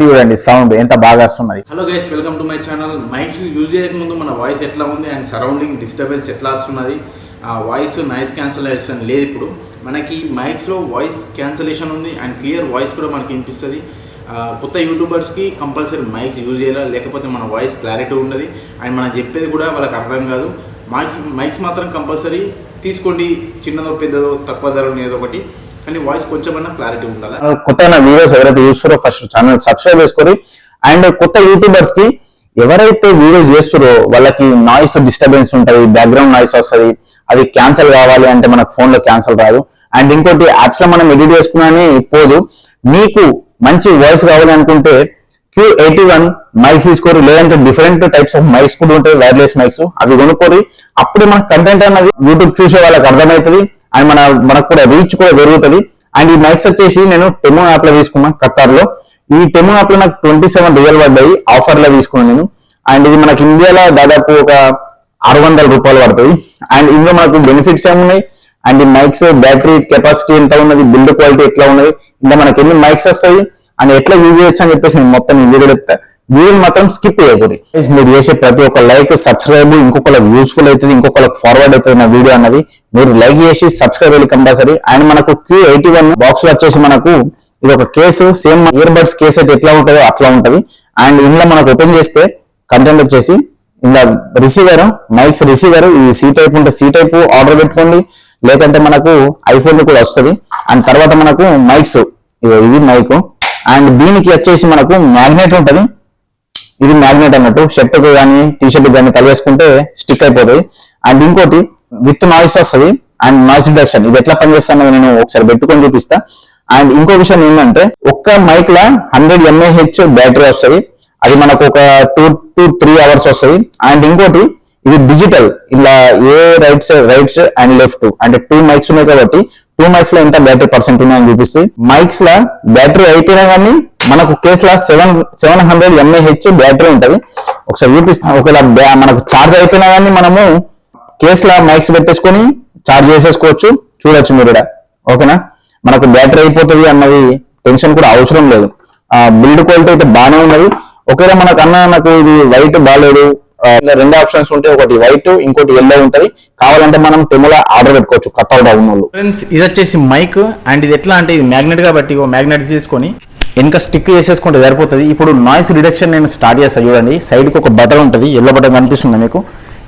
చూడండి సౌండ్ ఎంత బాగా వస్తున్నది. Hello guys, welcome to my channel. Mics use చేయక ముందు మన వాయిస్ ఎట్లా ఉంది అండ్ సరౌండింగ్ డిస్టర్బెన్స్ ఎట్లా వస్తున్నది, వాయిస్ నాయిస్ క్యాన్సలేషన్ లేదు. ఇప్పుడు మనకి మైక్స్లో వాయిస్ క్యాన్సలేషన్ ఉంది అండ్ క్లియర్ వాయిస్ కూడా మనకి వినిపిస్తుంది. కొత్త యూట్యూబర్స్కి కంపల్సరీ మైక్స్ యూజ్ చేయాలి, లేకపోతే మన వాయిస్ క్లారిటీ ఉండదు అండ్ మనం చెప్పేది కూడా వాళ్ళకి అర్థం కాదు. మైక్స్ మాత్రం కంపల్సరీ తీసుకోండి, చిన్నదో పెద్దదో తక్కువ ధరలో ఏదో ఒకటి, కానీ వాయిస్ కొంచెమన్నా క్లారిటీ ఉండాలి. కొత్త వీడియోస్ ఎవరైతే చూస్తారో ఫస్ట్ ఛానల్ సబ్స్క్రైబ్ చేసుకొని, అండ్ కొత్త యూట్యూబర్స్ కి ఎవరైతే వీడియోస్ చేస్తారో వాళ్ళకి నాయిస్ డిస్టర్బెన్స్ ఉంటుంది, బ్యాక్గ్రౌండ్ నాయిస్ వస్తుంది, అది క్యాన్సల్ కావాలి అంటే మనకు ఫోన్ లో క్యాన్సల్ రాదు. అండ్ ఇంకోటి యాప్స్ లో మనం ఎడిట్ చేసుకున్నానే పోదు, మీకు మంచి వాయిస్ కావాలి అనుకుంటే Q81 మైక్స్ తీసుకోరు, లేదంటే డిఫరెంట్ టైప్స్ ఆఫ్ మైక్స్ కూడా ఉంటాయి, వైర్లెస్ మైక్స్, అవి కొనుక్కోరు. అప్పుడే మన కంటెంట్ అన్నది యూట్యూబ్ చూసే వాళ్ళకి అర్థమవుతుంది అండ్ మనకు కూడా రీచ్ కూడా పెరుగుతుంది. అండ్ ఈ మైక్స్ వచ్చేసి నేను టెమో యాప్ లో తీసుకున్నాను ఖతార్లో. ఈ టెమో యాప్ లో నాకు 27 రియల్ పడ్డాయి, ఆఫర్ లో తీసుకున్నాను నేను. అండ్ ఇది మనకి ఇండియాలో దాదాపు ఒక 600 రూపాయలు పడుతుంది. అండ్ ఇందులో మనకు బెనిఫిట్స్ ఏమున్నాయి, అండ్ ఈ మైక్స్ బ్యాటరీ కెపాసిటీ ఎంత ఉన్నది, బిల్డ్ క్వాలిటీ ఎట్లా ఉన్నది, ఇంకా మనకి ఎన్ని మైక్స్ వస్తాయి అండ్ ఎట్లా యూజ్ చేయొచ్చు అని చెప్పేసి నేను మొత్తం ఈ వీడియో చెప్తా. వీడియో మాత్రం స్కిప్ చేయకూడదు. మీరు చేసే ప్రతి ఒక్క లైక్, సబ్స్క్రైబ్ ఇంకొకరికి యూస్ఫుల్ అవుతుంది, ఇంకొకరికి ఫార్వర్డ్ అవుతుంది నా వీడియో అన్నది. మీరు లైక్ చేసి సబ్స్క్రైబ్ అయ్యి కంపల్సరీ. అండ్ మనకు Q81 బాక్స్ లో వచ్చేసి మనకు ఇది ఒక case, same ear buds case అయితే ఎట్లా ఉంటుందో అట్లా ఉంటది. అండ్ ఇందులో మనకు ఓపెన్ చేస్తే కంటెంట్ వచ్చేసి ఇందులో రిసీవర్, మైక్స్ రిసీవర్, ఇది C టైప్ ఉంటే C టైప్ ఆర్డర్ పెట్టుకోండి, లేకంటే మనకు ఐఫోన్ కూడా వస్తుంది. అండ్ తర్వాత మనకు మైక్స్, ఇది మైక్. అండ్ దీనికి వచ్చేసి మనకు మ్యాగ్నెట్ ఉంటది, ఇది మ్యాగ్నెట్ అన్నట్టు షర్ట్ కానీ టీ షర్ట్ కానీ కలిగేసుకుంటే స్టిక్ అయిపోతుంది. అండ్ ఇంకోటి విత్ నాయిస్ వస్తుంది అండ్ నాయిస్ రిడక్షన్. ఇది ఎట్లా పనిచేస్తానో నేను ఒకసారి పెట్టుకొని చూపిస్తా. అండ్ ఇంకో విషయం ఏంటంటే ఒక్క మైక్ లా 100 mAh బ్యాటరీ వస్తుంది, అది మనకు ఒక 2 to 3 hours వస్తుంది. అండ్ ఇంకోటి ఇది డిజిటల్, ఇలా రైట్స్ అండ్ లెఫ్ట్ అంటే 2 మైక్స్ ఉన్నాయి కాబట్టి 2 మైక్స్ లో ఎంత బ్యాటరీ పర్సెంట్ ఉన్నాయని చూపిస్తుంది. మైక్స్ లా బ్యాటరీ అయిపోయినా కానీ మనకు కేసు లా 700 mAh బ్యాటరీ ఉంటది. ఒకసారి చూపిస్తాం. ఒకవేళ మనకు ఛార్జ్ అయిపోయినా కానీ మనము కేసు లా మైక్స్ పెట్టేసుకొని ఛార్జ్ చేసేసుకోవచ్చు, చూడొచ్చు మీరు ఇక్కడ. ఓకేనా, మనకు బ్యాటరీ అయిపోతుంది అన్నది టెన్షన్ కూడా అవసరం లేదు. బిల్డ్ క్వాలిటీ అయితే బాగానే ఉన్నది. ఒకవేళ నాకు ఇది వైట్ బాగాలేదు, రెండు ఆప్షన్స్ ఉంటాయి, ఒకటి వైట్ ఇంకోటి ఎల్లో ఉంటది. కావాలంటే మనం టెమోలా ఆర్డర్ పెట్టుకోవచ్చు ఖతార్లో ఉన్న వాళ్ళు. ఫ్రెండ్స్, ఇది వచ్చేసి మైక్ అండ్ ఇది ఎట్లా అంటే ఇది మ్యాగ్నెట్ కాబట్టి మ్యాగ్నెట్ తీసుకొని వెనక స్టిక్ చేసేసుకుంటే సరిపోతుంది. ఇప్పుడు నాయిస్ రిడక్షన్ నేను స్టార్ట్ చేస్తాను. చూడండి, సైడ్కి ఒక బటన్ ఉంటుంది, ఎల్లో బటన్ కనిపిస్తుంది మీకు.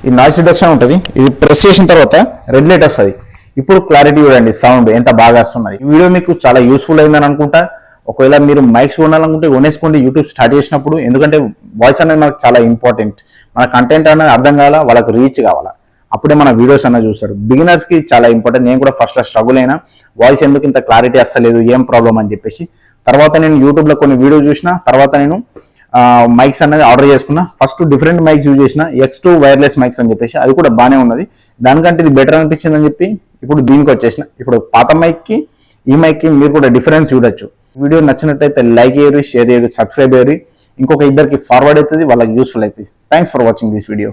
ఈ నాయిస్ రిడక్షన్ ఉంటుంది, ఇది ప్రెస్ చేసిన తర్వాత రెడ్ లైట్ వస్తుంది. ఇప్పుడు క్లారిటీ చూడండి, సౌండ్ ఎంత బాగా వస్తున్నది. ఈ వీడియో మీకు చాలా యూస్ఫుల్ అయిందని అనుకుంటా. ఒకవేళ మీరు మైక్స్ కొనాలనుకుంటే కొనేసుకోండి యూట్యూబ్ స్టార్ట్ చేసినప్పుడు, ఎందుకంటే వాయిస్ అనేది మనకు చాలా ఇంపార్టెంట్. మన కంటెంట్ అనేది అర్థం కావాలా, వాళ్ళకి రీచ్ కావాలా, అప్పుడే మన వీడియోస్ అన్న చూస్తారు. బిగినర్స్ కి చాలా ఇంపార్టెంట్. నేను కూడా ఫస్ట్ స్ట్రగుల్ అయినా, వాయిస్ ఎందుకు ఇంత క్లారిటీ వస్తలేదు, ఏం ప్రాబ్లం అని చెప్పేసి. తర్వాత నేను యూట్యూబ్ లో కొన్ని వీడియో చూసిన తర్వాత నేను మైక్స్ అనేది ఆర్డర్ చేసుకున్నా. ఫస్ట్ డిఫరెంట్ మైక్స్ యూజ్ చేసిన, X2 వైర్లెస్ మైక్స్ అని చెప్పేసి, అది కూడా బాగానే ఉన్నది. దానికంటే ఇది బెటర్ అనిపించింది అని చెప్పి ఇప్పుడు దీనికి వచ్చేసిన. ఇప్పుడు పాత మైక్ కి ఈ మైక్ కి మీరు కూడా డిఫరెన్స్ చూడొచ్చు. వీడియో నచ్చినట్టయితే లైక్ చేయరు, షేర్ చేయరు, సబ్స్క్రైబ్ చేయరు, ఇంకొక ఇద్దరికి ఫార్వర్డ్ అవుతుంది, వాళ్ళకి యూస్ఫుల్ అవుతుంది. Thanks for watching this video.